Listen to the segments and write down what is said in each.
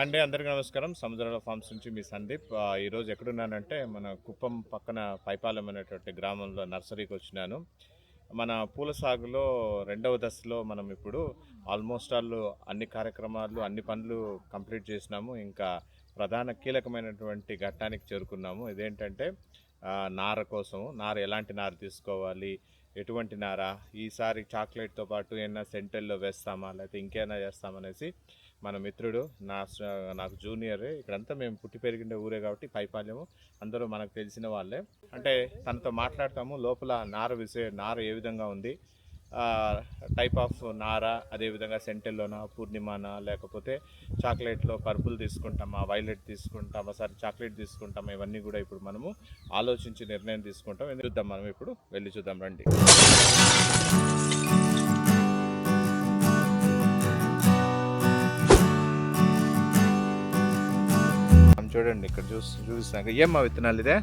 అండి అందరికీ నమస్కారం. సముద్రాల ఫార్మ్స్ నుంచి మీ సందీప్. ఈరోజు ఎక్కడున్నానంటే మన కుప్పం పక్కన పైపాలెం అనేటువంటి గ్రామంలో నర్సరీకి వచ్చినాను. మన పూల సాగులో రెండవ దశలో మనం ఇప్పుడు ఆల్మోస్ట్ ఆల్ అన్ని కార్యక్రమాలు అన్ని పనులు కంప్లీట్ చేసినాము. ఇంకా ప్రధాన కీలకమైనటువంటి ఘట్టానికి చేరుకున్నాము. ఇదేంటంటే నార కోసము. నార ఎలాంటి నార తీసుకోవాలి, ఎటువంటి నార, ఈసారి చాక్లెట్తో పాటు ఏమైనా సెంటెల్లో వేస్తామా లేకపోతే ఇంకేమైనా చేస్తామనేసి మన మిత్రుడు నాకు జూనియర్. ఇక్కడంతా మేము పుట్టి పెరిగిన ఊరే కాబట్టి పైపాలెము అందరూ మనకు తెలిసిన వాళ్ళే. అంటే తనతో మాట్లాడతాము. లోపల నార ఏ విధంగా ఉంది, టైప్ ఆఫ్ నార, అదేవిధంగా సెంటెల్లోనా, పూర్ణిమానా, లేకపోతే చాక్లెట్లో పర్పుల్ తీసుకుంటామా, వైలెట్ తీసుకుంటామా, సరే చాక్లెట్ తీసుకుంటామా, ఇవన్నీ కూడా ఇప్పుడు మనము ఆలోచించి నిర్ణయం తీసుకుంటాం. చూద్దాం, మనం ఇప్పుడు వెళ్ళి చూద్దాం రండి. చూడండి, ఇక్కడ చూపిస్తాను. ఏమ్మా విత్తనాలు ఇదే?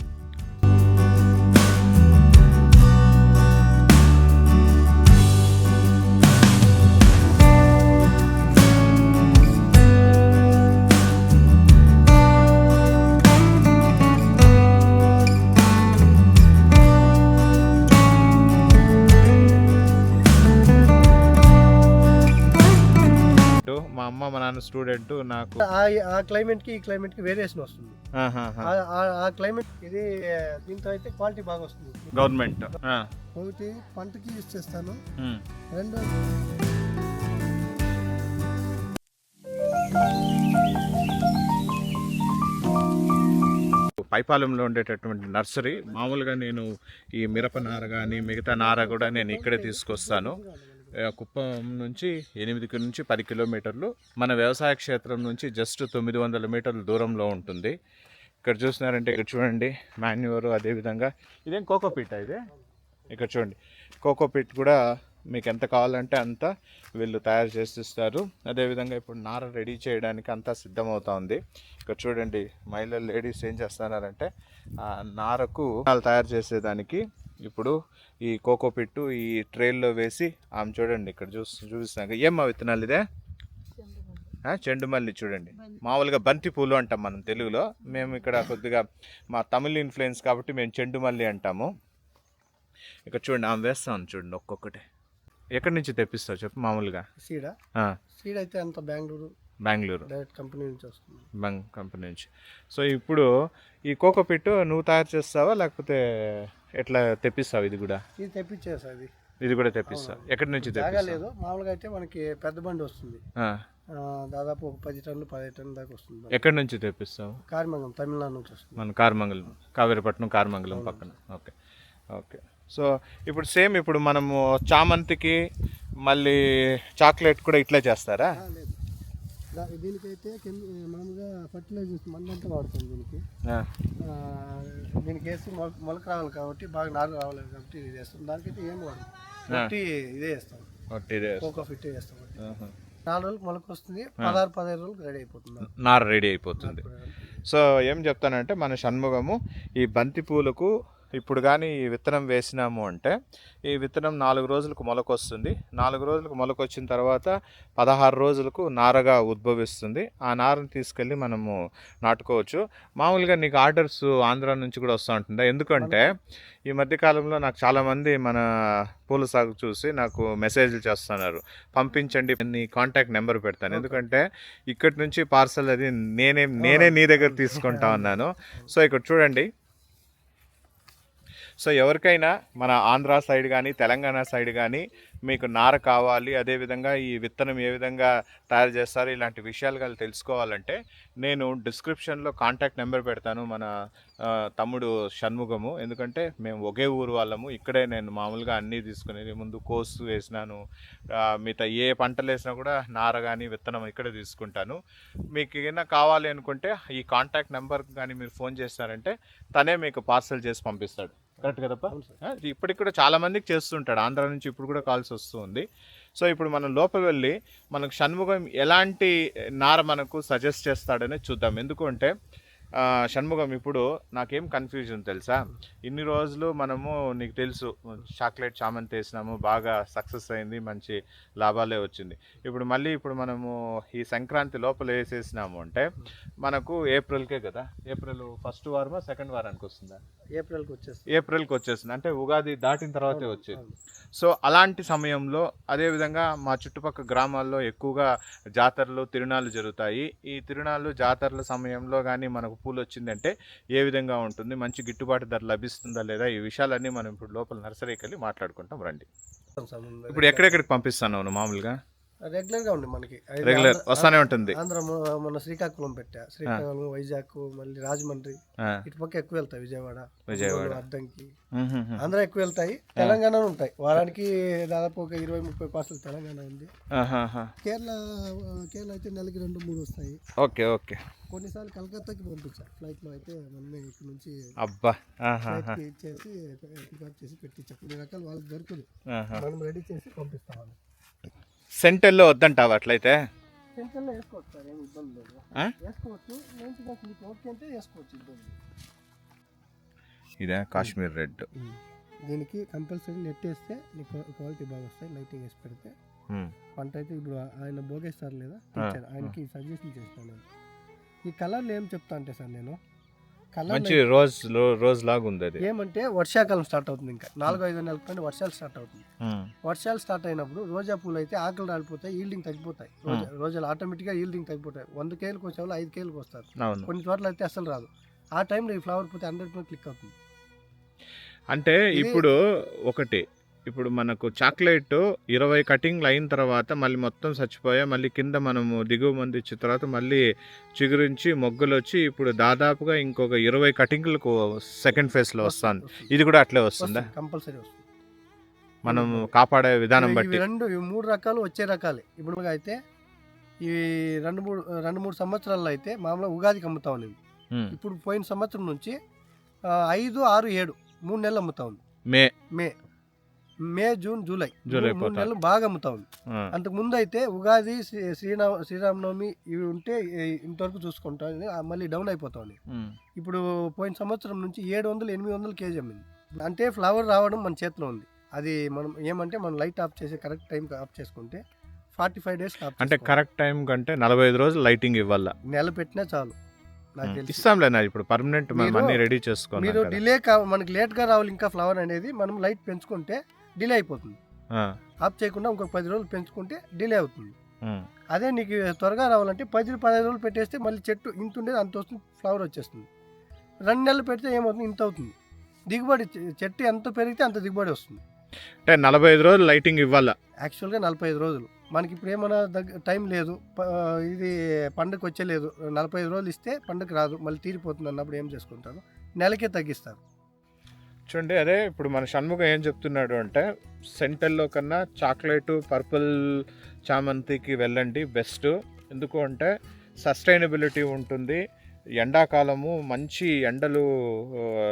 మా అమ్మ మా నాన్న స్టూడెంట్. నాకు ఆ క్లైమేట్ కి ఈ క్లైమేట్ కి వేరియేషన్ వస్తుంది. ఆ క్లైమేట్ ఇది దీంతో అయితే క్వాలిటీ బాగా వస్తుంది. గవర్నమెంట్ ఒకటి పంటకి యూజ్ చేస్తాను, రెండు పైపాలెంలో ఉండేటటువంటి నర్సరీ. మామూలుగా నేను ఈ మిరప నార కానీ మిగతా నార కూడా నేను ఇక్కడే తీసుకొస్తాను. కుప్పం నుంచి 8 నుంచి 10 కిలోమీటర్లు, మన వ్యవసాయ క్షేత్రం నుంచి జస్ట్ 900 మీటర్ల దూరంలో ఉంటుంది. ఇక్కడ చూస్తున్నారంటే ఇక్కడ చూడండి మాన్యూర్, అదేవిధంగా ఇదేం కోకోపీట్ ఇదే. ఇక్కడ చూడండి కోకోపీట్ కూడా మీకు ఎంత కావాలంటే అంత వీళ్ళు తయారు చేసిస్తారు. అదేవిధంగా ఇప్పుడు నార రెడీ చేయడానికి అంతా సిద్ధమవుతా ఉంది. ఇక్కడ చూడండి మహిళలు, లేడీస్ ఏం చేస్తున్నారంటే నారకు తయారు చేసేదానికి ఇప్పుడు ఈ కోకోపిట్టు ఈ ట్రైల్లో వేసి ఆమె చూడండి ఇక్కడ చూపిస్తాను. ఏమ్మా విత్తనాలు ఇదే? చెండుమల్లి. చూడండి, మామూలుగా బంతి పూలు అంటాం మనం తెలుగులో. మేము ఇక్కడ కొద్దిగా మా తమిళ ఇన్ఫ్లుయెన్స్ కాబట్టి మేము చెండుమల్లి అంటాము. ఇక్కడ చూడండి ఆమె వేస్తాను. చూడండి ఒక్కొక్కటి. ఎక్కడి నుంచి తెప్పిస్తావు చెప్పు? మామూలుగా సీడ్ అయితే అంత బెంగళూరు డైరెక్ట్ కంపెనీ నుంచి వస్తుంది. కంపెనీ నుంచి. సో ఇప్పుడు ఈ కోకోపిట్ నువ్వు తయారు చేస్తావా లేకపోతే ఎట్లా తెప్పిస్తావు? ఇది కూడా తెప్పించేసా. ఇది కూడా తెప్పిస్తావు? ఎక్కడి నుంచి లేదు, మామూలుగా అయితే మనకి పెద్ద బండి వస్తుంది, దాదాపు ఒక 10 టన్నులు 15 టన్నుల దాకా వస్తుంది. ఎక్కడి నుంచి తెప్పిస్తావు? కార్మంగళం, తమిళనాడు నుంచి వస్తుంది. మన కార్మంగళం, కావేరిపట్నం కార్మంగళం పక్కన. Okay okay. సో ఇప్పుడు సేమ్ ఇప్పుడు మనము చామంతికి మళ్ళీ చాక్లెట్ కూడా ఇట్లా చేస్తారా? దీనికైతే మామూలుగా ఫర్టిలైజర్స్ మందంతా వాడుతుంది. దీనికి వేసి మొలక రావాలి కాబట్టి, బాగా నారు రావాలి కాబట్టి ఇది చేస్తాం. దానికైతే ఏం వాడు ఇదే వేస్తాం, కోకోఫిట్ వేస్తాం. 4 రోజులకు మొలక వస్తుంది, 16-15 రోజులకు రెడీ అయిపోతుంది, నారు రెడీ అయిపోతుంది. సో ఏం చెప్తానంటే మన షణ్ముఖము ఈ బంతి పూలకు ఇప్పుడు కానీ ఈ విత్తనం వేసినాము అంటే ఈ విత్తనం 4 రోజులకు మొలకొస్తుంది. 4 రోజులకు మొలకొచ్చిన తర్వాత 16 రోజులకు నారగా ఉద్భవిస్తుంది. ఆ నారను తీసుకెళ్ళి మనము నాటుకోవచ్చు. మామూలుగా నీకు ఆర్డర్స్ ఆంధ్ర నుంచి కూడా వస్తూ ఉంటుందా? ఎందుకంటే ఈ మధ్యకాలంలో నాకు చాలామంది మన పూల సాగు చూసి నాకు మెసేజ్లు చేస్తున్నారు, పంపించండి, నీ కాంటాక్ట్ నెంబర్ పెడతాను. ఎందుకంటే ఇక్కడి నుంచి పార్సల్ అది నేనే నీ దగ్గర తీసుకుంటా ఉన్నాను. సో ఇక్కడ చూడండి. సో ఎవరికైనా మన ఆంధ్ర సైడ్ కానీ తెలంగాణ సైడ్ కానీ మీకు నార కావాలి, అదేవిధంగా ఈ విత్తనం ఏ విధంగా తయారు చేస్తారు, ఇలాంటి విషయాలు కానీ తెలుసుకోవాలంటే నేను డిస్క్రిప్షన్లో కాంటాక్ట్ నెంబర్ పెడతాను. మన తమ్ముడు షణ్ముఖము. ఎందుకంటే మేము ఒకే ఊరు వాళ్ళము. ఇక్కడే నేను మామూలుగా అన్నీ తీసుకునేది. ముందు కోసు వేసినాను, మిగతా ఏ పంటలు వేసినా కూడా నార కానీ విత్తనం ఇక్కడే తీసుకుంటాను. మీకు ఏమైనా కావాలి అనుకుంటే ఈ కాంటాక్ట్ నెంబర్ కానీ మీరు ఫోన్ చేస్తారంటే తనే మీకు పార్సల్ చేసి పంపిస్తాడు. కరెక్ట్ కదప్ప? ఇప్పటికి కూడా చాలా మందికి చేస్తుంటాడు, ఆంధ్ర నుంచి ఇప్పుడు కూడా కాల్స్ వస్తూ ఉంది. సో ఇప్పుడు మనం లోపల వెళ్ళి మనకు షణ్ముఖం ఎలాంటి నార మనకు సజెస్ట్ చేస్తాడనే చూద్దాం. ఎందుకంటే షణ్ముఖం, ఇప్పుడు నాకేం కన్ఫ్యూజన్ తెలుసా, ఇన్ని రోజులు మనము నీకు తెలుసు చాక్లెట్ చామంతి వేసినాము, బాగా సక్సెస్ అయింది, మంచి లాభాలే వచ్చింది. ఇప్పుడు మనము ఈ సంక్రాంతి లోపల వేసేసినాము అంటే మనకు ఏప్రిల్కే కదా, ఏప్రిల్ ఫస్ట్ వారమా సెకండ్ వారానికి వస్తుందా? ఏప్రిల్కి వచ్చేస్తుంది, అంటే ఉగాది దాటిన తర్వాతే వచ్చేది. సో అలాంటి సమయంలో అదేవిధంగా మా చుట్టుపక్కల గ్రామాల్లో ఎక్కువగా జాతరలు తిరునాళ్ళు జరుగుతాయి. ఈ తిరునాళ్ళు జాతరల సమయంలో కానీ మనకు పూలు వచ్చిందంటే ఏ విధంగా ఉంటుంది, మంచి గిట్టుబాటు ధర లభిస్తుందా లేదా, ఈ విషయాలన్నీ మనం ఇప్పుడు లోపల నర్సరీకి వెళ్ళి మాట్లాడుకుంటాం రండి. ఇప్పుడు ఎక్కడెక్కడికి పంపిస్తాను మామూలుగా? రెగ్యులర్గా ఉంది మనకి, రెగ్యులర్ వస్తానే ఉంటుంది. ఆంధ్ర మన శ్రీకాకుళం పెట్టా, శ్రీకాకుళం, వైజాగ్, మళ్ళీ రాజమండ్రి, ఇటు పక్క ఎక్కువ వెళ్తాయి, విజయవాడ, అద్దంకి, ఆంధ్ర ఎక్కువ వెళ్తాయి. తెలంగాణ ఉంటాయి, వారానికి దాదాపు ఒక 20-30 పార్సల్ తెలంగాణ ఉంది. కేరళ అయితే నెలకి 2-3 వస్తాయి. Okay okay. కొన్నిసార్లు కలకత్తాకి పంపించా ఫ్లైట్ లో, అయితే మనమే ఇక్కడ నుంచి అబ్బా ఇచ్చేసి పికప్ చేసి పెట్టించా. కొన్ని రకాలు వాళ్ళకి దొరుకుతుంది, మనం రెడీ చేసి పంపిస్తాం. సెంటర్లో వద్దంటావు అట్లయితే? సెంటర్లో వేసుకోవచ్చు సార్, ఏమి ఇబ్బంది లేదు, వేసుకోవచ్చు. మంచిగా మీకు ఓకే అంటే వేసుకోవచ్చు, ఇబ్బంది. ఇదే కాశ్మీర్ రెడ్, దీనికి కంపల్సరీ నెట్ వేస్తే నీకు క్వాలిటీ బాగా వస్తాయి. లైటింగ్ వేసి పెడితే పంట అయితే, ఇప్పుడు ఆయన భోగేస్తారు లేదా టీచర్, ఆయనకి సజెషన్ చేస్తాను నేను. ఈ కలర్లు ఏం చెప్తా అంటే సార్, నేను మంచి రోజ్ లాగా ఉంది అది. ఏమంటే వర్షాకాలం స్టార్ట్ అవుతుంది, ఇంకా 4-5 నెలల పైన వర్షాలు స్టార్ట్ అవుతుంది. వర్షాలు స్టార్ట్ అయినప్పుడు రోజా పూలు అయితే ఆకులు రాలిపోతాయి, ఈల్డింగ్ తగ్గిపోతాయి. రోజాలు ఆటోమేటిక్గా ఈల్డింగ్ తగ్గిపోతాయి. 100 కేజీలకు వచ్చే వాళ్ళు 5 కేజీలకు వస్తారు, కొన్ని చోట్ల అయితే అసలు రాదు. ఆ టైంలో ఈ ఫ్లవర్ పోతే 100% క్లిక్ అవుతుంది. అంటే ఇప్పుడు ఇప్పుడు మనకు చాక్లెట్ 20 కటింగ్లు అయిన తర్వాత మళ్ళీ మొత్తం చచ్చిపోయా, మళ్ళీ కింద మనము దిగువ మంది ఇచ్చిన తర్వాత మళ్ళీ చిగురించి మొగ్గలు వచ్చి ఇప్పుడు దాదాపుగా ఇంకొక 20 కటింగ్లకు సెకండ్ ఫేజ్లో వస్తుంది. ఇది కూడా అట్లే వస్తుందా? కంపల్సరీ వస్తుంది, మనం కాపాడే విధానం బట్టి. 2-3 రకాలు వచ్చే రకాలే. ఇప్పుడు అయితే ఈ 2-3 సంవత్సరాల్లో అయితే మామూలుగా ఉగాదికి అమ్ముతా ఉంది. ఇప్పుడు పోయిన సంవత్సరం నుంచి 5, 6, 7 3 నెలలు అమ్ముతా ఉంది. మే జూన్ జూలై 3 నెలలు బాగా అమ్ముతా ఉంది. అంతకు ముందు అయితే ఉగాది, శ్రీరామనవమి ఇవి ఉంటే ఇంతవరకు చూసుకుంటా, మళ్ళీ డౌన్ అయిపోతా ఉంది. ఇప్పుడు పోయిన సంవత్సరం నుంచి 700-800 కేజీ అమ్మింది. అంటే ఫ్లవర్ రావడం మన చేతిలో ఉంది. అది మనం ఏమంటే మనం లైట్ ఆఫ్ చేసి కరెక్ట్ టైం ఆఫ్ చేసుకుంటే 45 డేస్ అంటే కరెక్ట్ టైం కంటే 45 రోజులు లైటింగ్ ఇవ్వాలా, నెల పెట్టినా చాలు. ఇస్తాంలేనా ఇప్పుడు పర్మనెంట్ అన్ని రెడీ చేసుకోండి. మీరు డిలే మనకి లేట్ గా రావాలి ఇంకా ఫ్లవర్ అనేది, మనం లైట్ పెంచుకుంటే డిలే అయిపోతుంది. ఆఫ్ చేయకుండా ఇంకొక 10 రోజులు పెంచుకుంటే డిలే అవుతుంది. అదే నీకు త్వరగా రావాలంటే 10-15 రోజులు పెట్టేస్తే మళ్ళీ చెట్టు ఇంత ఉండేది అంత వస్తుంది, ఫ్లవర్ వచ్చేస్తుంది. 2 నెలలు పెడితే ఏమవుతుంది, ఇంత అవుతుంది. దిగుబడి చెట్టు ఎంత పెరిగితే అంత దిగుబడి వస్తుంది. అంటే 45 రోజులు లైటింగ్ ఇవ్వాలా. యాక్చువల్గా 45 రోజులు. మనకి ఇప్పుడు ఏమైనా టైం లేదు, ఇది పండుగ వచ్చేలేదు, 45 రోజులు ఇస్తే పండుగ రాదు, మళ్ళీ తీరిపోతుంది అన్నప్పుడు ఏం చేసుకుంటారు, నెలకే తగ్గిస్తారు. చూడండి, అదే ఇప్పుడు మన షణ్ముఖం ఏం చెప్తున్నాడు అంటే సెంటర్లో కన్నా చాక్లెట్ పర్పుల్ చామంతికి వెళ్ళండి బెస్ట్. ఎందుకు అంటే సస్టైనబిలిటీ ఉంటుంది. ఎండాకాలము మంచి ఎండలు,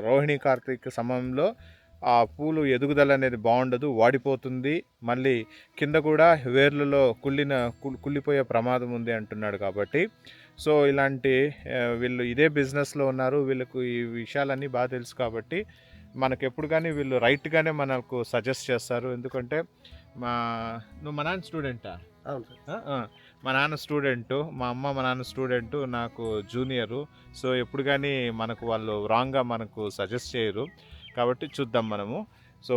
రోహిణి కార్తీక సమయంలో ఆ పూలు ఎదుగుదల అనేది బాగుండదు, వాడిపోతుంది. మళ్ళీ కింద కూడా వేర్లలో కుళ్ళిపోయే ప్రమాదం ఉంది అంటున్నాడు. కాబట్టి సో ఇలాంటి వీళ్ళు ఇదే బిజినెస్లో ఉన్నారు, వీళ్ళకు ఈ విషయాలన్నీ బాగా తెలుసు. కాబట్టి మనకు ఎప్పుడు కానీ వీళ్ళు రైట్గానే మనకు సజెస్ట్ చేస్తారు. ఎందుకంటే నువ్వు మా నాన్న స్టూడెంటా? అవును సార్, మా నాన్న స్టూడెంటు, మా అమ్మ మా నాన్న స్టూడెంటు, నాకు జూనియరు. సో ఎప్పుడు కానీ మనకు వాళ్ళు రాంగ్గా మనకు సజెస్ట్ చేయరు. కాబట్టి చూద్దాం మనము. సో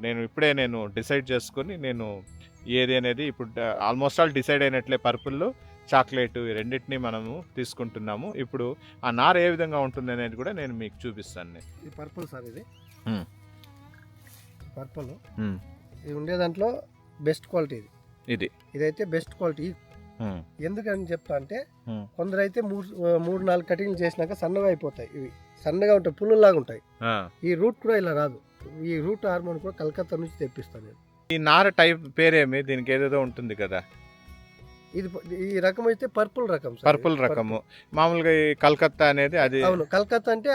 నేను డిసైడ్ చేసుకొని నేను ఏది అనేది ఇప్పుడు ఆల్మోస్ట్ ఆల్ డిసైడ్ అయినట్లే. పర్పుల్, చాక్లెట్ ఈ రెండింటినీ మనము తీసుకుంటున్నాము. ఇప్పుడు ఆ నార ఏ విధంగా ఉంటుంది అనేది కూడా నేను మీకు చూపిస్తాను. ఇది పర్పుల్ సార్, ఇది పర్పుల్. ఇది ఉండే దాంట్లో బెస్ట్ క్వాలిటీ ఇదైతే బెస్ట్ క్వాలిటీ. ఎందుకని చెప్తా అంటే కొందరు అయితే 3-4 కటింగ్లు చేసినాక సన్నగా అయిపోతాయి. ఇవి సన్నగా ఉంటాయి, పుల్లలాగా ఉంటాయి. ఈ రూట్ కూడా ఇలా రాదు. ఈ రూట్ హార్మోన్ కూడా కలకత్తా నుంచి తెప్పిస్తాను నేను. ఈ నార టైప్ పేరేమి? దీనికి ఏదేదో ఉంటుంది కదా. ఈ రకం అయితే పర్పుల్ రకం. పర్పుల్ రకము మామూలుగా ఈ కలకత్తా అనేది అది. అవును, కలకత్తా అంటే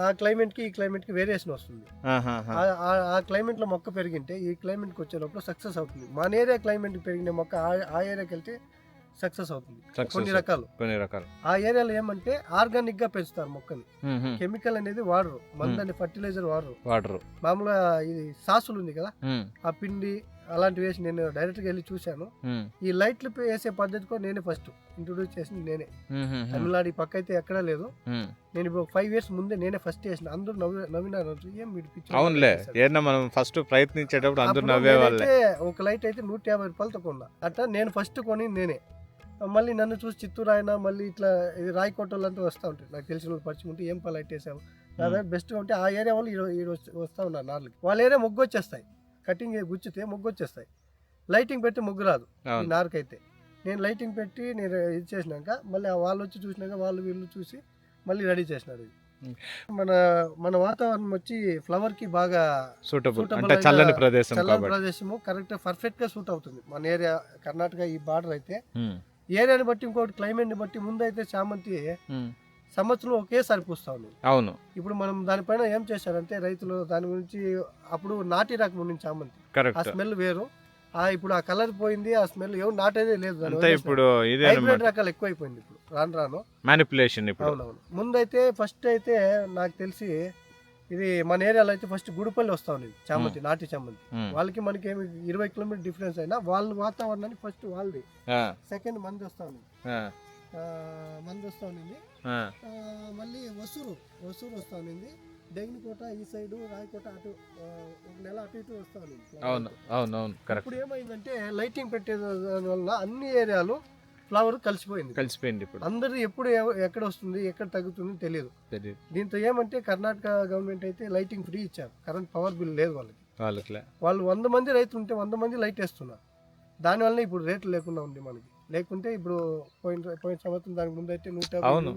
ఆ క్లైమేట్ కి ఈ క్లైమేట్ కి వేరియేషన్ వస్తుంది. ఆ క్లైమేట్ లో మొక్క పెరిగింటే ఈ క్లైమేట్ కి వచ్చే లోపల సక్సెస్ అవుతుంది. మన ఏరియా క్లైమేట్ కి పెరిగిన మొక్క ఆ ఏరియాకి వెళ్తే సక్సెస్ అవుతుంది. Success. కొన్ని రకాలు కొన్ని రకాలు. ఆ ఏరియాలో ఏమంటే ఆర్గానిక్ గా పెంచుతారు మొక్కని. కెమికల్ అనేది వాడరు, మందని ఫర్టిలైజర్ వాడరు. మామూలుగా ఇది సాసులు ఉంది కదా, ఆ పిండి అలాంటివి వేసి నేను డైరెక్ట్ గా వెళ్ళి చూశాను. ఈ లైట్లు వేసే పద్ధతి కూడా నేనే ఫస్ట్ ఇంట్రొడ్యూస్ చేసింది నేనే. తమిళనాడు ఈ పక్క అయితే ఎక్కడా లేదు. నేను ఇప్పుడు 5 years ముందే నేనే ఫస్ట్ చేసిన. అందరూ నవ్వినారు, ఏం విడిపించారు. అవునులే, ఏదన్నా మనం ఫస్ట్ ప్రయత్నించేటప్పుడు అందరూ నవ్వే వాళ్ళే. ఒక లైట్ అయితే 150 రూపాయలతో కొన్నా. అట్లా నేను ఫస్ట్ కొని నేనే. మళ్ళీ నన్ను చూసి చిత్తూరు ఆయన మళ్ళీ ఇట్లా ఇది రాయకోటలంతా వస్తూ ఉంటారు, నాకు తెలిసిన వాళ్ళు పరిచయం ఉంటే ఏం లైట్ వేసావు నా దగ్గర బెస్ట్గా ఉంటే ఆ ఏరియా వాళ్ళు ఈరోజు వస్తూ ఉన్నారు నార్లకి. వాళ్ళ ఏరియా మొగ్గు వచ్చేస్తాయి, కటింగ్ గుచ్చితే మొగ్గు వచ్చేస్తాయి. లైటింగ్ పెట్టి మొగ్గు రాదు ఈ నారుకైతే. నేను లైటింగ్ పెట్టి నేను ఇది చేసినాక మళ్ళీ వాళ్ళు వచ్చి చూసినాక వాళ్ళు వీళ్ళు చూసి మళ్ళీ రెడీ చేసినారు. ఇది మన వాతావరణం వచ్చి ఫ్లవర్ కి బాగా సూటబుల్, అంటే చల్లని ప్రదేశము కరెక్ట్ పర్ఫెక్ట్ గా సూట్ అవుతుంది. మన ఏరియా కర్ణాటక ఈ బార్డర్ అయితే ఏరియాని బట్టి ఇంకోటి క్లైమేట్ ని బట్టి ముందు అయితే చామంతి సంవత్సరం ఒకేసారి పూస్తా ఉంది. అవును, ఇప్పుడు మనం దానిపైన ఏం చేశారంటే రైతులు దాని గురించి అప్పుడు నాటి రకం ఉండింది చామంతి, ఆ స్మెల్ వేరు. ఇప్పుడు ఆ కలర్ పోయింది, ఆ స్మెల్ ఎవరు నాటేదే లేదు. ఇప్పుడు హైబ్రిడ్ రకాలు ఎక్కువైపోయింది ఇప్పుడు రాను మ్యానిపులేషన్. అవునవును. ముందైతే ఫస్ట్ అయితే నాకు తెలిసి ఇది మన ఏరియాలో అయితే ఫస్ట్ గుడిపల్లి వస్తా ఉంది చామంతి, నాటి చామంతి. వాళ్ళకి మనకి ఏమి 20 కిలోమీటర్ డిఫరెన్స్ అయినా వాళ్ళ వాతావరణాన్ని ఫస్ట్ వాళ్ళది, సెకండ్ మంది వస్తా ఉంది, మళ్ళీ వసూరు వస్తా ఉంది, దెగినకోట ఈ సైడ్, రాయకోట అటు ఒక నెల అటు ఇటు వస్తా ఉంది. ఇప్పుడు ఏమైందంటే లైటింగ్ పెట్టే వల్ల అన్ని ఏరియాలు ఫ్లవర్ కలిసిపోయింది. ఇప్పుడు అందరూ ఎప్పుడు ఎక్కడ వస్తుంది ఎక్కడ తగ్గుతుంది తెలియదు. దీంతో ఏమంటే కర్ణాటక గవర్నమెంట్ అయితే లైటింగ్ ఫ్రీ ఇచ్చారు, కరెంట్ పవర్ బిల్ లేదు వాళ్ళకి. వాళ్ళు 100 మంది రైతులు ఉంటే 100 మంది లైట్ వేస్తున్నారు. దానివల్ల ఇప్పుడు రేట్లు లేకుండా ఉంది మనకి. లేకుంటే ఇప్పుడు పోయిన సంవత్సరం దానికి ముందు అయితే 150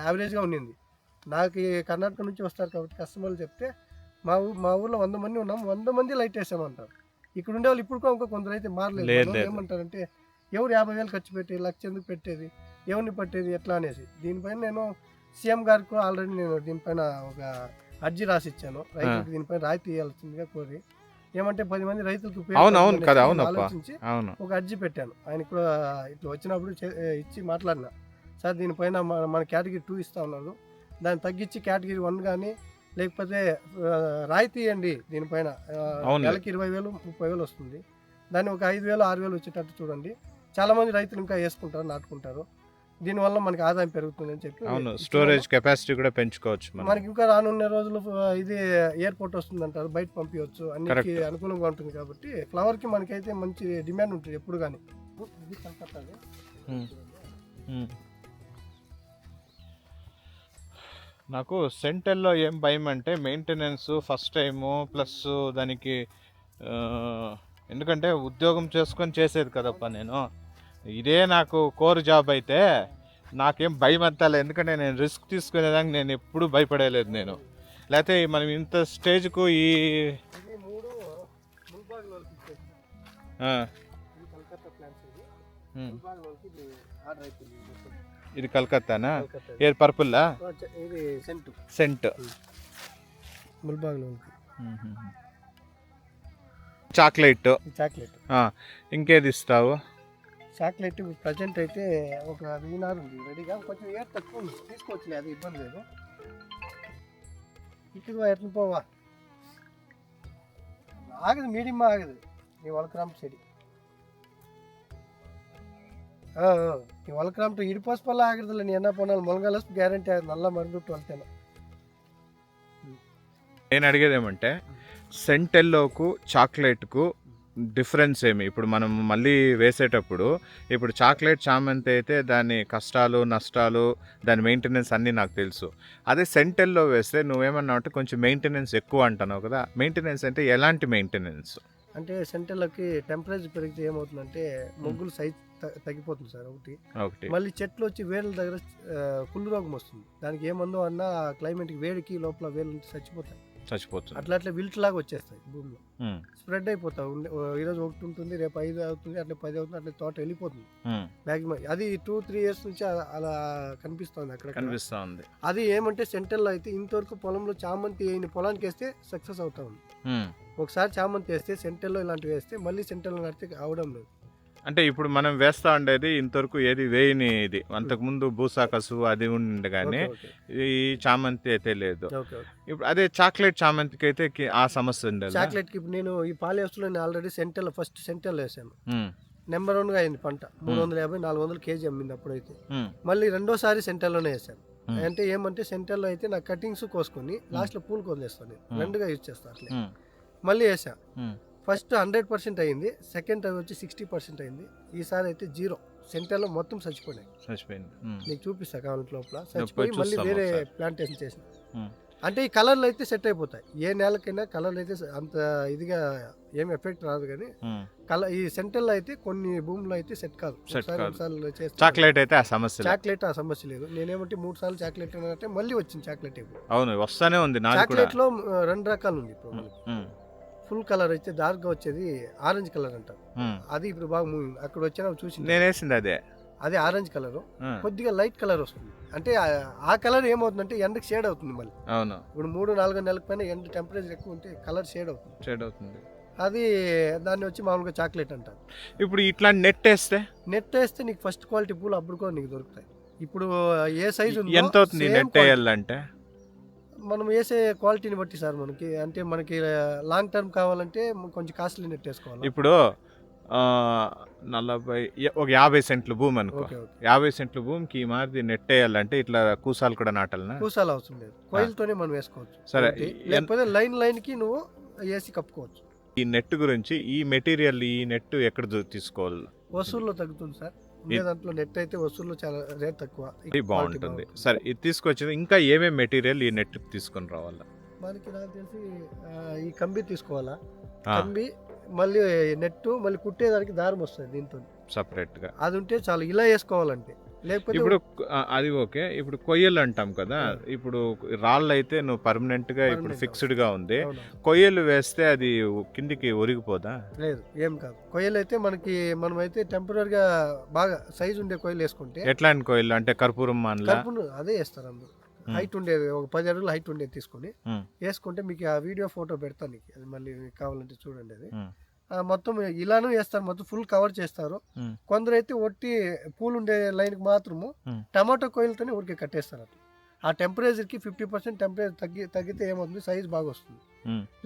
యావరేజ్గా ఉండింది. నాకు కర్ణాటక నుంచి వస్తారు కాబట్టి కస్టమర్లు చెప్తే మా ఊర్లో 100 మంది ఉన్నాం, 100 మంది లైట్ వేసామంటారు. ఇక్కడ ఉండే వాళ్ళు ఇప్పుడు ఇంకా కొందరు అయితే మారలేదు. ఏమంటారంటే ఎవరు 50,000 ఖర్చు పెట్టి 1,00,000 ఎందుకు పెట్టేది, ఎవరిని పట్టేది ఎట్లా అనేసి. దీనిపైన నేను సీఎం గారికి ఆల్రెడీ నేను దీనిపైన ఒక అర్జీ రాసి ఇచ్చాను, రైతులకు దీనిపైన రాయితీ ఇవ్వాల్సిందిగా కోరి. ఏమంటే 10 మంది రైతులకు ఆలోచించి ఒక అర్జీ పెట్టాను. ఆయన కూడా ఇట్లా వచ్చినప్పుడు ఇచ్చి మాట్లాడినా, సార్ దీనిపైన మన కేటగిరీ 2 ఇస్తా ఉన్నారు, దాన్ని తగ్గించి కేటగిరీ 1 కానీ లేకపోతే రాయితీ ఇవ్వండి. దీనిపైన నెలకి 20,000 30,000 వస్తుంది, దాన్ని ఒక 5,000 6,000 వచ్చేటట్టు చూడండి. చాలా మంది రైతులు ఇంకా వేసుకుంటారు, నాటుకుంటారు. దీనివల్ల మనకి ఆదాయం పెరుగుతుంది అని చెప్పి. స్టోరేజ్ కెపాసిటీ కూడా పెంచుకోవచ్చు. మనకి ఇంకా రానున్న రోజులు ఇది ఎయిర్పోర్ట్ వస్తుంది అంటారు, బయట పంపించవచ్చు, అన్నిటికీ అనుకూలంగా ఉంటుంది. కాబట్టి ఫ్లవర్ కి మనకైతే మంచి డిమాండ్ ఉంటుంది ఎప్పుడు కానీ. నాకు సెంటర్లో ఏం భయం అంటే మెయింటెనెన్స్ ఫస్ట్ టైము, ప్లస్ దానికి ఎందుకంటే ఉద్యోగం చేసుకొని చేసేది కదప్ప నేను. ఇదే నాకు కోర్ జాబ్ అయితే నాకేం భయం అంతాలే, ఎందుకంటే నేను రిస్క్ తీసుకునేదానికి నేను ఎప్పుడు భయపడలేదు. నేను లేకపోతే మనం ఇంత స్టేజ్కు ఇది కలకత్తానా? ఏది పర్పుల్లా? Cent chocolate. ఇంకేది ఇస్తావు? చాక్లెట్ ప్రజెంట్ అయితే ఒక వీనార్ ఉంది రెడీగా, కొంచెం ఏర్ తక్కువ ఉంది, తీసుకోవచ్చులే, అది ఇబ్బంది లేదు. ఇటుగా ఎట్లా పోవా ఆగదు, మీడియం ఆగదు. ఈ వలకరామ్ చెడి ಈ ಒಳಕ್ರಾಮ್ಟು ಇಡಿಪೋಸ್ಪಲ್ಲ ಆಗಿರೋದಿಲ್ಲ. ನೀ ಎನ್ನ ಪೋನಾಲ್ ಮೊಳಗಾಲಷ್ಟು ಗ್ಯಾರಂಟಿ ಆಗಿದೆ, నల్ల మరుగుట్టు వెళ్తాను. నేను అడిగేది ఏమంటే సెంటెల్లోకు చాక్లెట్కు డిఫరెన్స్ ఏమి? ఇప్పుడు మనం మళ్ళీ వేసేటప్పుడు ఇప్పుడు చాక్లెట్ చామంతి అయితే దాని కష్టాలు నష్టాలు దాని మెయింటెనెన్స్ అన్నీ నాకు తెలుసు. అదే సెంటెల్లో వేస్తే నువ్వేమన్నావు అంటే కొంచెం మెయింటెనెన్స్ ఎక్కువ అంటున్నావు కదా. మెయింటెనెన్స్ అంటే ఎలాంటి మెయింటెనెన్స్? అంటే సెంటర్లకి టెంపరేచర్ పెరిగితే ఏమవుతుందంటే మొగ్గులు సైజ్ తగ్గిపోతుంది సార్ ఒకటి. మళ్ళీ చెట్లు వచ్చి వేర్ల దగ్గర కుళ్ళు రోగం వస్తుంది. దానికి ఏమందో అన్నా క్లైమేట్కి వేడికి లోపల వేర్లు చచ్చిపోతుంది. అట్లా విల్ట్ లాగా వచ్చేస్తాయి భూమిలో, స్ప్రెడ్ అయిపోతాయి. ఈరోజు ఒకటి ఉంటుంది, రేపు 5 అవుతుంది, అట్లా 10 అవుతుంది, అట్లా తోట వెళ్ళిపోతుంది మ్యాక్సిమం. అది 2-3 years నుంచి అలా కనిపిస్తుంది అక్కడ కనిపిస్తుంది. అది ఏమంటే సెంటర్లో అయితే ఇంతవరకు పొలంలో చామంతి అయిన పొలానికి వేస్తే సక్సెస్ అవుతా ఉంది. ఒకసారి చామంతి వేస్తే సెంటర్లో ఇలాంటివి వేస్తే మళ్ళీ సెంటర్లో నడితే అవడం లేదు. అంటే ఇప్పుడు మనం వేస్తా ఉండేది ఇంతవరకు ఏది వేయని ఇది, అంతకుముందు భూసాకసు అది ఉండే కానీ ఓకే ఈ చామంతి అయితే లేదు. Okay okay. ఇప్పుడు అదే చాక్లెట్ చామంతికి అయితే ఆ సమస్య ఉండదు. చాక్లెట్కి ఇప్పుడు నేను ఈ పాలిహౌస్లో నేను ఆల్రెడీ ఫస్ట్ సెంటర్లో వేసాను. నెంబర్ 1గా అయింది పంట. 350 400 కేజీ అమ్మింది అప్పుడైతే. మళ్ళీ రెండోసారి సెంటర్లోనే వేసాను. అంటే ఏమంటే సెంటర్లో అయితే నాకు కటింగ్స్ కోసుకొని లాస్ట్లో పూలు కొనేస్తాను నేను. రెండుగా యూజ్ చేస్తాను అట్లే. మళ్ళీ వేసా. ఫస్ట్ 100% అయింది, సెకండ్ టైం వచ్చి 60% అయింది. ఈసారి అయితే 0. సెంటర్లో మొత్తం చచ్చిపోయింది. నీకు చూపిస్తా కావాలంటే లోపల చచ్చిపోయి మళ్ళీ వేరే ప్లాంటేషన్ చేసిన. అంటే ఈ కలర్లు అయితే సెట్ అయిపోతాయి. ఏ నేలకైనా కలర్లు అయితే అంత ఇదిగా ఏం ఎఫెక్ట్ రాదు, కానీ ఈ సెంటర్లో అయితే కొన్ని భూములు అయితే సెట్ కాదు. చాక్లెట్ అయితే ఆ సమస్య చాక్లెట్ ఆ సమస్య లేదు. నేనేమంటే 3 సార్లు చాక్లెట్ అంటే మళ్ళీ వచ్చింది చాక్లెట్. అవును వస్తానే ఉంది. చాక్లెట్ లో 2 రకాలు ఉంది ఇప్పుడు. ఫుల్ కలర్ అయితే డార్క్ గా వచ్చేది ఆరెంజ్ కలర్ అంటారు. అది ఇప్పుడు బాగా మూవింగ్. అక్కడ వచ్చినా చూసి నేను వేసింది అదే ఆరెంజ్ కలర్, కొద్దిగా లైట్ కలర్ వస్తుంది. అంటే ఆ కలర్ ఏమవుతుందంటే ఎండకి షేడ్ అవుతుంది మళ్ళీ. అవును ఇప్పుడు 3-4 నెలల పైన ఎండ టెంపరేచర్ ఎక్కువ ఉంటే కలర్ షేడ్ అవుతుంది. అది దాన్ని వచ్చి మామూలుగా చాక్లెట్ అంటారు. ఇప్పుడు ఇట్లా నెట్ వేస్తే నీకు ఫస్ట్ క్వాలిటీ పూలు అప్పుడు కూడా నీకు దొరుకుతాయి. ఇప్పుడు ఏ సైజు ఎంత అవుతుంది నెట్ వేయాలంటే? మనం వేసే క్వాలిటీని బట్టి సార్ మనకి. అంటే మనకి లాంగ్ టర్మ్ కావాలంటే కొంచెం కాస్ట్లీ నెట్ వేసుకోవాలి. ఇప్పుడు 50 సెంట్లు భూమి అనుకో. 50 సెంట్ల భూమికి ఈ మాదిరి నెట్ వేయాలంటే ఇట్లా కూసాలు కూడా నాటాలనా? కూసాలు అవసరం లేదు, కోయిల్తోనే మనం వేసుకోవచ్చు. సరే, లేకపోతే లైన్ కి నువ్వు వేసి కప్పుకోవచ్చు. ఈ నెట్ గురించి, ఈ మెటీరియల్ ఈ నెట్ ఎక్కడ తీసుకోవాలి? వసూల్లో తగ్గుతుంది సార్. దాంట్లో నెట్ అయితే వసూల్లో చాలా రేట్ తక్కువ, బాగుంటుంది. సరే, ఇది తీసుకొచ్చింది. ఇంకా ఏమేమి మెటీరియల్ ఈ నెట్ తీసుకొని రావాలా? మనకి నాకు తెలిసి ఈ కంబి తీసుకోవాలా. కంబి మళ్ళీ నెట్ మళ్ళీ కుట్టేదానికి దారం వస్తుంది దీంతో సపరేట్ గా. అది ఉంటే చాలు ఇలా వేసుకోవాలంటే. లేకపోతే ఇప్పుడు అది ఓకే. ఇప్పుడు కొయ్యలు అంటాం కదా, ఇప్పుడు రాళ్ళు అయితే నువ్వు పర్మనెంట్ గా ఇప్పుడు ఫిక్స్డ్ గా ఉంది. కొయ్యలు వేస్తే అది కిందికి ఒరిగిపోదా? లేదు, ఏం కాదు. కొయ్యలు అయితే మనమైతే టెంపరీగా బాగా సైజ్ ఉండే కొయ్యలు వేసుకుంటే. ఎట్లాంటి కొయ్యలు అంటే కర్పూరం మానలా? అదే వేస్తారు అందరూ. హైట్ ఉండేది, ఒక 10 అడుగులు హైట్ ఉండేది తీసుకొని వేసుకుంటే మీకు ఆ వీడియో ఫోటో పెడతాను నీకు, అది మళ్ళీ కావాలంటే చూడండి. అది మొత్తం ఇలానూ వేస్తారు, మొత్తం ఫుల్ కవర్ చేస్తారు. కొందరు అయితే ఒట్టి పూలు ఉండే లైన్కి మాత్రము టమాటో కోయిలతోనే ఊరికే కట్టేస్తారు. అట్లా ఆ టెంపరేచర్కి 50% టెంపరేచర్ తగ్గితే ఏమవుతుంది, సైజ్ బాగా వస్తుంది.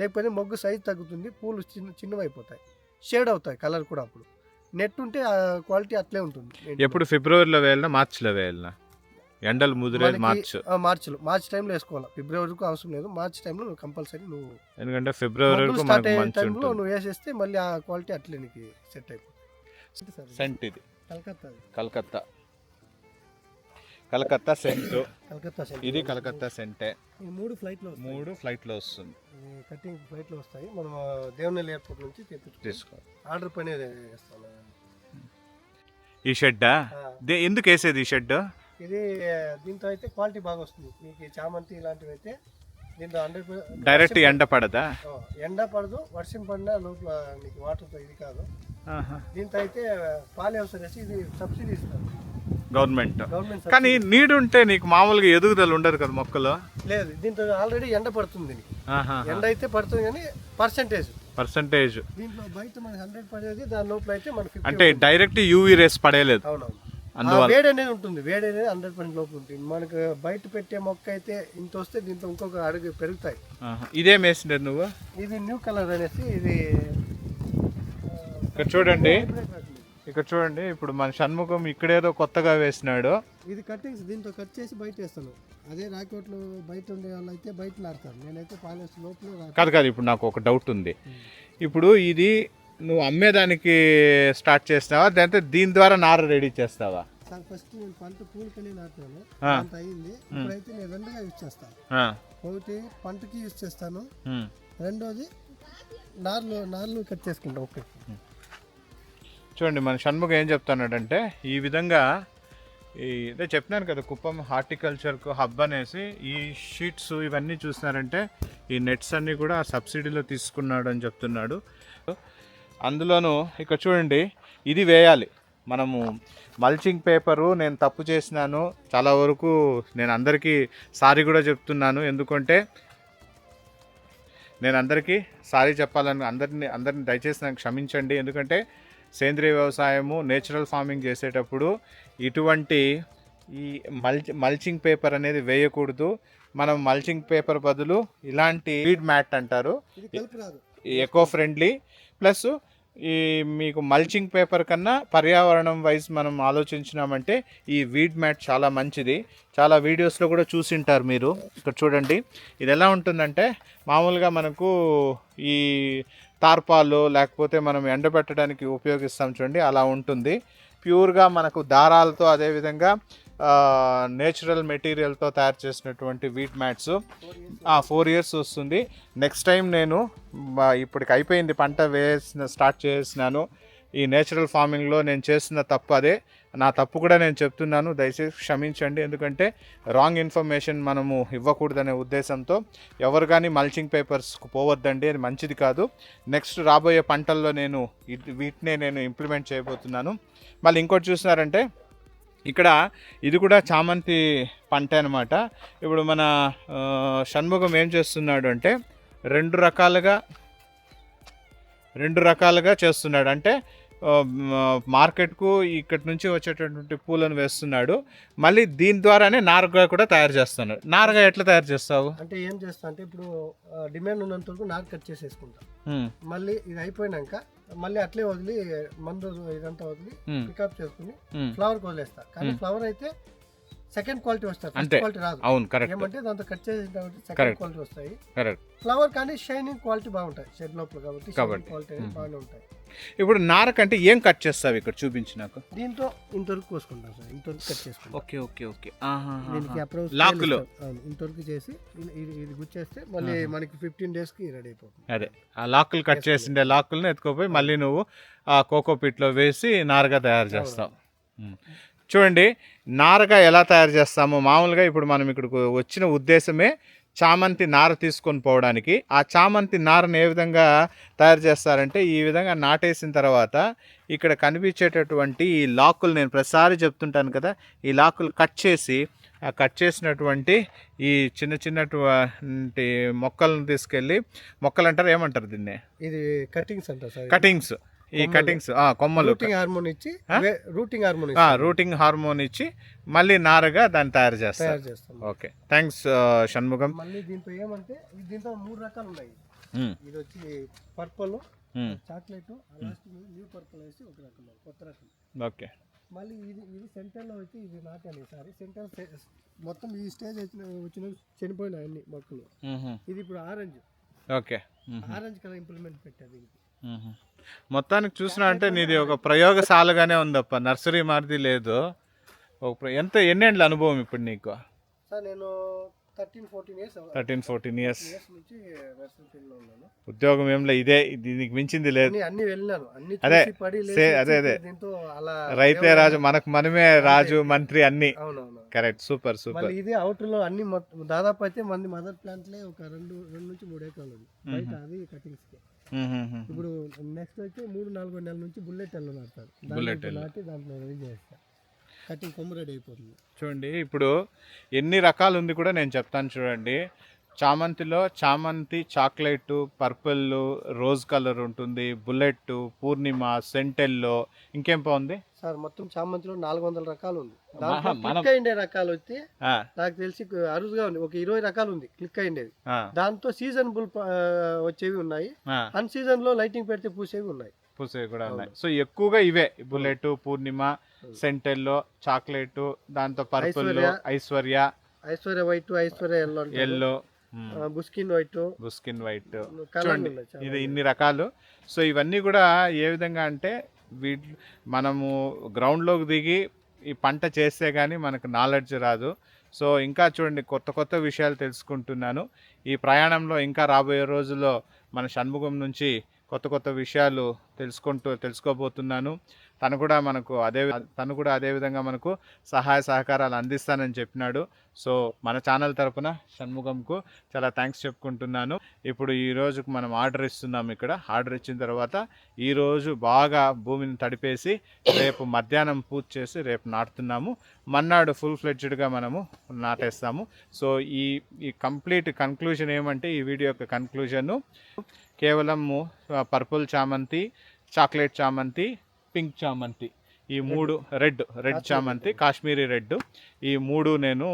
లేకపోతే మొగ్గు సైజ్ తగ్గుతుంది, పూలు చిన్నవైపోతాయి, షేడ్ అవుతాయి కలర్ కూడా. అప్పుడు నెట్ ఉంటే ఆ క్వాలిటీ అట్లే ఉంటుంది. ఎప్పుడు ఫిబ్రవరిలో వేయాలన్నా మార్చిలో వేయాలన్నా? ఎండలు ముదిరే మార్చ్ టైంలో వేసుకోవాలి. ఫిబ్రవరికి అవసరం లేదు, మార్చ్ టైంలో నువ్వు కంపల్సరీ నువ్వు, ఎందుకంటే ఫిబ్రవరి టైంలో నువ్వు వేసేస్తే మళ్ళీ ఆ క్వాలిటీ అట్లే నీకు సెట్ అయిపోతుంది. సెంట్ ఇది కలకత్తా సెంట్. ఇది కలకత్తా సెంటే. 3 ఫ్లైట్ లో వస్తుంది. కటింగ్ ఫ్లైట్ లో వస్తాయి. మనం దేవనెల్లి ఎయిర్పోర్ట్ నుంచి తీసుకోవాలి. ఆర్డర్ పైన వేస్తాం. ఈ షెడ్ ఎందుకు వేసేది? ఈ షెడ్ ఇది దీంతో అయితే క్వాలిటీ బాగా వస్తుంది. మీకు చామంతి ఇలాంటివి అయితే దీంతో 100% డైరెక్ట్ ఎండ పడదా? ఎండ పడదు, వర్షం పడినా లోపల నీకు వాటర్తో ఇది కాదు. దీంతో అయితే పాలిహౌస్ అనేసి ఇది సబ్సిడీ ఇస్తారు గవర్నమెంట్. కానీ నీడు ఉంటే నీకు మామూలుగా ఎదుగుదల ఉండదు కదా మొక్కలో? లేదు, దీంతో ఆల్రెడీ ఎండ పడుతుంది. ఎండ అయితే పడుతుంది, కానీ పర్సెంటేజ్ దీంట్లో బయట మనకి 100 పడేది, దాని లోపల అయితే మనకి అంటే డైరెక్ట్ యూవీ రేస్ పడేయలేదు. అవునవును, వేడి అనేది ఉంటుంది. వేడి అనేది 100% లోపల ఉంటుంది. మనకు బయట పెట్టే మొక్క అయితే ఇంత వస్తే దీంతో ఇంకొక అడుగు పెరుగుతాయి. ఇదేం వేసినారు నువ్వు? ఇది న్యూ కలర్ అనేసి. ఇది ఇక్కడ చూడండి, ఇప్పుడు మన షణ్ముఖం ఇక్కడేదో కొత్తగా వేసినాడు. ఇది కట్టింగ్స్ దీంతో కట్ చేసి బయట వేస్తాను. అదే రాకెట్లు బయట ఉండే వాళ్ళు అయితే బయట నాడతారు, నేనైతే పాలిహౌస్ లోపల కాదు. ఇప్పుడు నాకు ఒక డౌట్ ఉంది. ఇప్పుడు ఇది నువ్వు అమ్మేదానికి స్టార్ట్ చేస్తావా, లేదంటే దీని ద్వారా నార రెడీ చేస్తావా? ఫస్ట్ నేను పంట పూలకనే నాటుతాను, అంత అయింది. ఇప్పుడైతే నేను 2గా యూజ్ చేస్తాను. ఒకటి పంటకి యూజ్ చేస్తాను, రెండోది నార్లు కట్ చేసుకుంటాం. ఓకే, చూడండి మన షణ్ముఖం ఏం చెప్తున్నాడంటే, ఈ విధంగా ఇదే చెప్పినాను కదా, కుప్పం హార్టికల్చర్కు హబ్ అనేసి ఈ షీట్స్ ఇవన్నీ చూసినారంటే ఈ నెట్స్ అన్నీ కూడా సబ్సిడీలో తీసుకున్నాడు అని చెప్తున్నాడు. అందులోనూ ఇక్కడ చూడండి, ఇది వేయాలి మనము. మల్చింగ్ పేపరు నేను తప్పు చేసినాను చాలా వరకు, నేను అందరికీ సారీ కూడా చెప్తున్నాను. ఎందుకంటే నేను అందరికీ సారీ చెప్పాలని అందరిని దయచేసి నాకు క్షమించండి. ఎందుకంటే సేంద్రియ వ్యవసాయము నేచురల్ ఫార్మింగ్ చేసేటప్పుడు ఇటువంటి ఈ మల్చింగ్ పేపర్ అనేది వేయకూడదు. మనం మల్చింగ్ పేపర్ బదులు ఇలాంటి వీడ్ మ్యాట్ అంటారు, ఎకో ఫ్రెండ్లీ, ప్లస్ ఈ మీకు మల్చింగ్ పేపర్ కన్నా పర్యావరణం వైజ్ మనం ఆలోచించినామంటే ఈ వీడ్ మ్యాట్ చాలా మంచిది. చాలా వీడియోస్లో కూడా చూసింటారు మీరు. ఇక్కడ చూడండి, ఇది ఎలా ఉంటుందంటే మామూలుగా మనకు ఈ తార్పాలు లేకపోతే మనం ఎండబెట్టడానికి ఉపయోగిస్తాం చూడండి, అలా ఉంటుంది. ప్యూర్గా మనకు దారాలతో అదేవిధంగా నేచురల్ మెటీరియల్తో తయారు చేసినటువంటి వీట్ మ్యాట్స్ 4 years వస్తుంది. నెక్స్ట్ టైం నేను ఇప్పటికి అయిపోయింది, పంట స్టార్ట్ చేసినాను. ఈ నేచురల్ ఫార్మింగ్లో నేను చేస్తున్న తప్పు అదే, నా తప్పు కూడా నేను చెప్తున్నాను, దయచేసి క్షమించండి. ఎందుకంటే రాంగ్ ఇన్ఫర్మేషన్ మనము ఇవ్వకూడదనే ఉద్దేశంతో ఎవరు కానీ మల్చింగ్ పేపర్స్కు పోవద్దండి, అది మంచిది కాదు. నెక్స్ట్ రాబోయే పంటల్లో నేను వీటినే నేను ఇంప్లిమెంట్ చేయబోతున్నాను. మళ్ళీ ఇంకోటి చూసినారంటే ఇక్కడ ఇది కూడా చామంతి పంట అనమాట. ఇప్పుడు మన షణ్ముఖం ఏం చేస్తున్నాడు అంటే రెండు రకాలుగా చేస్తున్నాడు. అంటే మార్కెట్కు ఇక్కడి నుంచి వచ్చేటటువంటి పూలను వేస్తున్నాడు, మళ్ళీ దీని ద్వారానే నారుగా కూడా తయారు చేస్తున్నాడు. నారుగా ఎట్లా తయారు చేస్తావు అంటే ఏం చేస్తా అంటే ఇప్పుడు డిమాండ్ ఉన్నంత వరకు నారు కట్ చేసేసుకుంటా, మళ్ళీ ఇది అయిపోయినాక మళ్ళీ అట్లే వదిలి మందు ఇదంతా వదిలి పికప్ చేసుకుని ఫ్లవర్ వదిలేస్తా. కానీ ఫ్లవర్ అయితే సెకండ్ క్వాలిటీ వస్తాయి, ఫస్ట్ క్వాలిటీ రాదు. అవును, కరెక్ట్. ఏమంటే దాంతో కట్ చేసిన సెకండ్ క్వాలిటీ వస్తాయి. కరెక్ట్. ఫ్లవర్ కానీ షైనింగ్ క్వాలిటీ బాగుంటాయి షెడ్ లోపల, కాబట్టి క్వాలిటీ బాగానే ఉంటాయి. ఇప్పుడు నార కంటే ఏం కట్ చేస్తావు ఇక్కడ చూపించి నాకు? దీంతో ఇంతవరకు కోసుకుంటాం సార్, ఇంతవరకు కట్ చేసుకుంటాం. Okay okay okay. దీనికి అప్రోచ్ లాక్లో ఇంతవరకు చేసి ఇది గుచ్చేస్తే మళ్ళీ మనకి 15 days కి రెడీ అయిపోతుంది. అదే ఆ లాక్కులు కట్ చేసిండే లాక్కులను ఎత్తుకోపోయి మళ్ళీ నువ్వు ఆ కోకో పిట్లో వేసి నారగా తయారు చేస్తావు. చూడండి, నారగా ఎలా తయారు చేస్తామో మామూలుగా ఇప్పుడు మనం ఇక్కడికి వచ్చిన ఉద్దేశమే చామంతి నార తీసుకొని పోవడానికి. ఆ చామంతి నారను ఏ విధంగా తయారు చేస్తారంటే ఈ విధంగా నాటేసిన తర్వాత ఇక్కడ కనిపించేటటువంటి ఈ లాక్కులు, నేను ప్రతిసారి చెప్తుంటాను కదా, ఈ లాక్కులు కట్ చేసి ఆ కట్ చేసినటువంటి ఈ చిన్నటువంటి మొక్కలను తీసుకెళ్ళి, మొక్కలు అంటారు ఏమంటారు దీన్ని? ఇది కటింగ్స్ అంటారు సార్. కటింగ్స్, ఈ కటింగ్స్ కొమ్మలు రూటింగ్ హార్మోన్ ఇచ్చి మళ్ళీ నారగా దాన్ని తయారు చేస్తాం. Okay, thanks Shanmukham. మళ్ళీ దీంతో ఏమంటే దీంతో 3 రకాలు ఉన్నాయి. ఇది వచ్చి పర్పుల్, చాక్లెట్, న్యూ పర్పుల్ వేసి ఒక రకం కొత్త రకం. ఓకే, మళ్ళీ ఇది సెంటర్లో వచ్చి ఇది నాటాను ఈసారి. సెంటర్ మొత్తం ఈ స్టేజ్ వచ్చిన చనిపోయిన అన్ని మొక్కలు. ఇది ఇప్పుడు orange. Okay, orange colour implement పెట్టారు దీనికి. మొత్తానికి చూసినా అంటే నీది ఒక ప్రయోగశాలగానే ఉందప్ప, నర్సరీ మారిది లేదు. ఎన్నేళ్ళ అనుభవం ఇప్పుడు నీకు? సార్ నేను 13-14 years నుంచి నర్సరీ ఫీల్డ్లో ఉన్నాను. ఉద్యోగం ఏంలో ఇదే, దీనికి మించింది లేదు. అన్ని వెళ్ళినాను, అన్ని అదే అదే దీంతో అలా రైతే రాజు, మనమే రాజు మంత్రి అన్ని. అవునవును, కరెక్ట్, సూపర్ సూపర్. ఇది అవుటర్ లో అన్ని దాదాపు అయితే మంది మదర్ ప్లాంట్లే ఒక 2 నుంచి 3 ఎకరాలు ఉంది బయట, అది కటింగ్స్ కి. ఇప్పుడు నెక్స్ట్ వచ్చి 3-4 నెలల నుంచి బుల్లెట్ ఎల్లో నాటుతారు, నాటి దాంట్లో రెడీ చేస్తా, కటింగ్ కొమ్ము రెడీ అయిపోతుంది. చూడండి, ఇప్పుడు ఎన్ని రకాలు ఉంది కూడా నేను చెప్తాను చూడండి. చామంతిలో చామంతి చాక్లెట్, పర్పుల్, రోజ్ కలర్ ఉంటుంది, బుల్లెట్, పూర్ణిమ, సెంటెల్లో, ఇంకేం బాగుంది సార్? మొత్తం చామంతిలో 400 రకాలు ఉంది. క్లిక్ అయ్యే రకాలు వచ్చి నాకు తెలిసి అరుదుగా ఉంది, ఒక 20 రకాలు ఉంది క్లిక్ అయ్యేది. దాంతో సీజనబుల్ వచ్చేవి ఉన్నాయి, అన్ సీజన్ లో లైటింగ్ పెడితే పూసేవి ఉన్నాయి. కూడా ఉన్నాయి. సో ఎక్కువగా ఇవే బుల్లెట్, పూర్ణిమ, సెంటెల్లో, చాక్లెట్, దాంతో purple, Aishwarya white, Aishwarya yellow, బుస్కిన్ వైట్ చూడండి, ఇది ఇన్ని రకాలు. సో ఇవన్నీ కూడా ఏ విధంగా అంటే మనము గ్రౌండ్లోకి దిగి ఈ పంట చేస్తే కానీ మనకు నాలెడ్జ్ రాదు. సో ఇంకా చూడండి, కొత్త విషయాలు తెలుసుకుంటున్నాను. ఈ ప్రయాణంలో ఇంకా రాబోయే రోజుల్లో మన షణ్ముఖం నుంచి కొత్త విషయాలు తెలుసుకోబోతున్నాను. తను కూడా అదే విధంగా మనకు సహాయ సహకారాలు అందిస్తానని చెప్పినాడు. సో మన ఛానల్ తరపున షణ్ముఖంకు చాలా థ్యాంక్స్ చెప్పుకుంటున్నాను. ఇప్పుడు ఈ రోజుకు మనం ఆర్డర్ ఇస్తున్నాము. ఇక్కడ ఆర్డర్ ఇచ్చిన తర్వాత ఈరోజు బాగా భూమిని తడిపేసి రేపు మధ్యాహ్నం పూజ చేసి రేపు నాటుతున్నాము. మన్నాడు ఫుల్ ఫ్లెడ్జ్డ్గా మనము నాటేస్తాము. సో ఈ కంప్లీట్ కన్క్లూజన్ ఏమంటే, ఈ వీడియో యొక్క కన్క్లూజను కేవలము పర్పుల్ చామంతి, చాక్లెట్ చామంతి, పింక్ చామంతి, ఈ మూడు రెడ్ చామంతి, కాశ్మీరీ రెడ్, ఈ మూడు నేను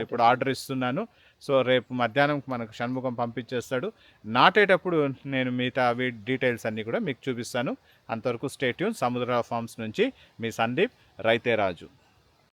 ఇప్పుడు ఆర్డర్ ఇస్తున్నాను. సో రేపు మధ్యాహ్నం మనకు షణ్ముఖం పంపించేస్తాడు. నాటేటప్పుడు నేను మిగతా డీటెయిల్స్ అన్నీ కూడా మీకు చూపిస్తాను. అంతవరకు స్టే ట్యూన్. సముద్ర ఫార్మ్స్ నుంచి మీ సందీప్, రైతే రాజు.